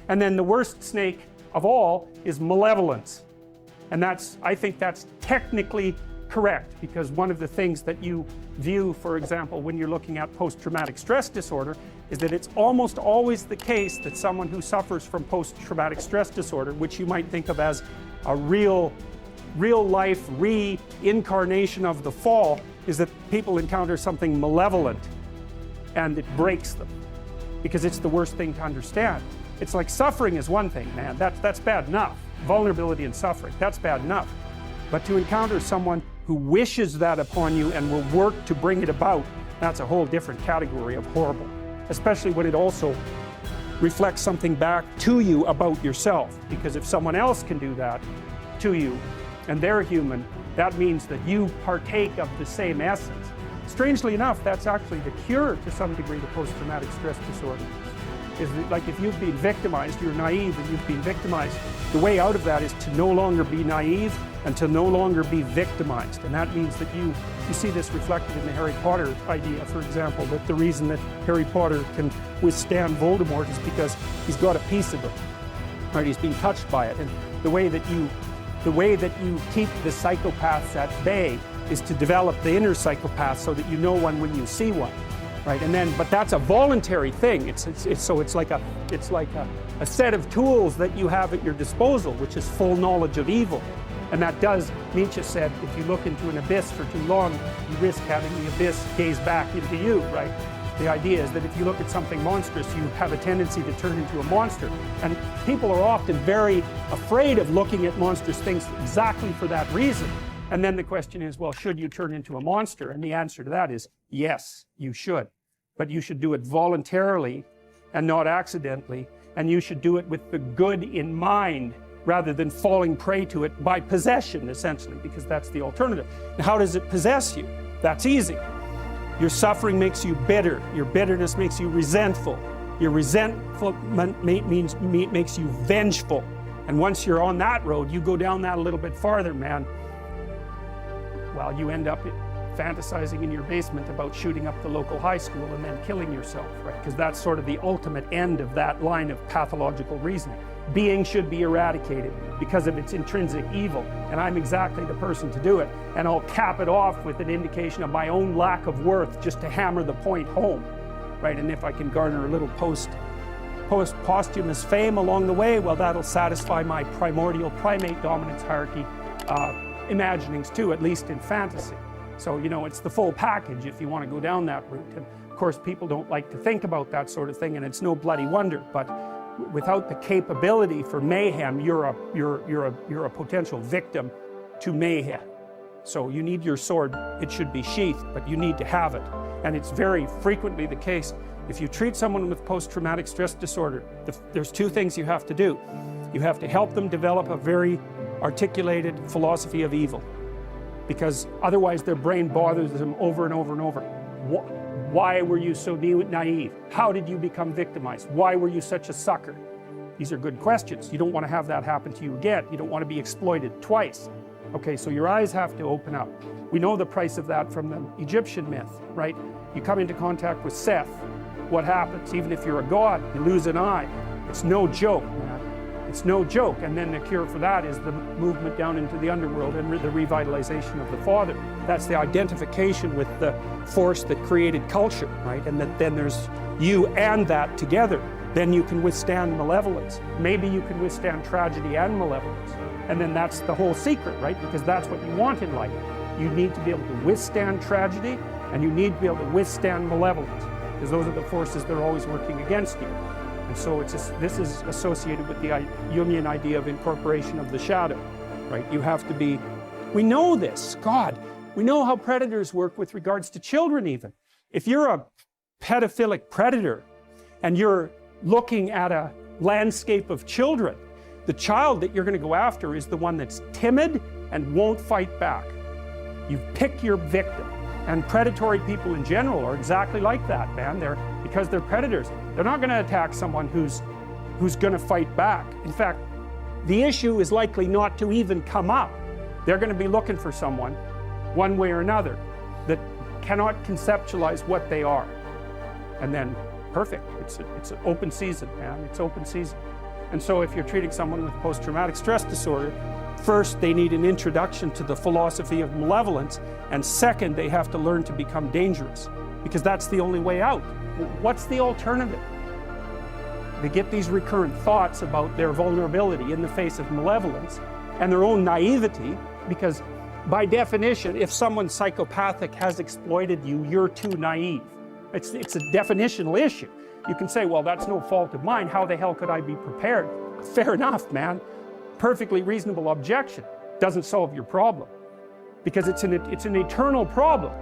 And then the worst snake of all is malevolence. And I think that's technically correct, because one of the things that you view, for example, when you're looking at post-traumatic stress disorder, is that it's almost always the case that someone who suffers from post-traumatic stress disorder, which you might think of as a real life reincarnation of the fall, is that people encounter something malevolent and it breaks them, because it's the worst thing to understand. It's like suffering is one thing, man, that's bad enough. Vulnerability and suffering, that's bad enough. But to encounter someone who wishes that upon you and will work to bring it about, that's a whole different category of horrible. Especially when it also reflects something back to you about yourself. Because if someone else can do that to you, and they're human, that means that you partake of the same essence. Strangely enough, that's actually the cure to some degree to post-traumatic stress disorder. Is that, like, if you've been victimized, you're naive and you've been victimized, the way out of that is to no longer be naive and to no longer be victimized. And that means that you see this reflected in the Harry Potter idea, for example, that the reason that Harry Potter can withstand Voldemort is because he's got a piece of it, right? He's been touched by it. And the way that you keep the psychopaths at bay is to develop the inner psychopath so that you know one when you see one. Right, and then, but that's a voluntary thing. It's like a set of tools that you have at your disposal, which is full knowledge of evil. And that does, Nietzsche said, if you look into an abyss for too long, you risk having the abyss gaze back into you, right? The idea is that if you look at something monstrous, you have a tendency to turn into a monster. And people are often very afraid of looking at monstrous things exactly for that reason. And then the question is, well, should you turn into a monster? And the answer to that is, yes, you should. But you should do it voluntarily and not accidentally. And you should do it with the good in mind rather than falling prey to it by possession, essentially, because that's the alternative. Now, how does it possess you? That's easy. Your suffering makes you bitter. Your bitterness makes you resentful. Your resentment makes you vengeful. And once you're on that road, you go down that a little bit farther, man. Well, you end up fantasizing in your basement about shooting up the local high school and then killing yourself, right? Because that's sort of the ultimate end of that line of pathological reasoning. Being should be eradicated because of its intrinsic evil, and I'm exactly the person to do it. And I'll cap it off with an indication of my own lack of worth just to hammer the point home, right? And if I can garner a little posthumous fame along the way, well, that'll satisfy my primordial primate dominance hierarchy imaginings too, at least in fantasy. So, you know, it's the full package if you want to go down that route. And of course, people don't like to think about that sort of thing, and it's no bloody wonder. But without the capability for mayhem, you're a potential victim to mayhem. So you need your sword. It should be sheathed, but you need to have it. And it's very frequently the case. If you treat someone with post-traumatic stress disorder, there's two things you have to do. You have to help them develop a very articulated philosophy of evil, because otherwise their brain bothers them over and over and over. Why were you so naive? How did you become victimized? Why were you such a sucker? These are good questions. You don't want to have that happen to you again. You don't want to be exploited twice. Okay, so your eyes have to open up. We know the price of that from the Egyptian myth, right? You come into contact with Seth. What happens? Even if you're a god, you lose an eye. It's no joke, man. It's no joke. And then the cure for that is the movement down into the underworld and the revitalization of the Father. That's the identification with the force that created culture, right? And that then there's you and that together. Then you can withstand malevolence. Maybe you can withstand tragedy and malevolence. And then that's the whole secret, right? Because that's what you want in life. You need to be able to withstand tragedy, and you need to be able to withstand malevolence, because those are the forces that are always working against you. And so this is associated with the Jungian idea of incorporation of the shadow, right? You have to be, we know this, God, we know how predators work with regards to children even. If you're a pedophilic predator and you're looking at a landscape of children, the child that you're going to go after is the one that's timid and won't fight back. You pick your victim. And predatory people in general are exactly like that, man. Because they're predators. They're not going to attack someone who's going to fight back. In fact, the issue is likely not to even come up. They're going to be looking for someone, one way or another, that cannot conceptualize what they are. And then, perfect. It's an open season, man. It's open season. And so if you're treating someone with post-traumatic stress disorder, first they need an introduction to the philosophy of malevolence, and second they have to learn to become dangerous, because that's the only way out. What's the alternative? They get these recurrent thoughts about their vulnerability in the face of malevolence and their own naivety, because by definition, if someone psychopathic has exploited you, you're too naive. It's a definitional issue. You can say, well, that's no fault of mine. How the hell could I be prepared? Fair enough, man. Perfectly reasonable objection. Doesn't solve your problem, because it's an eternal problem.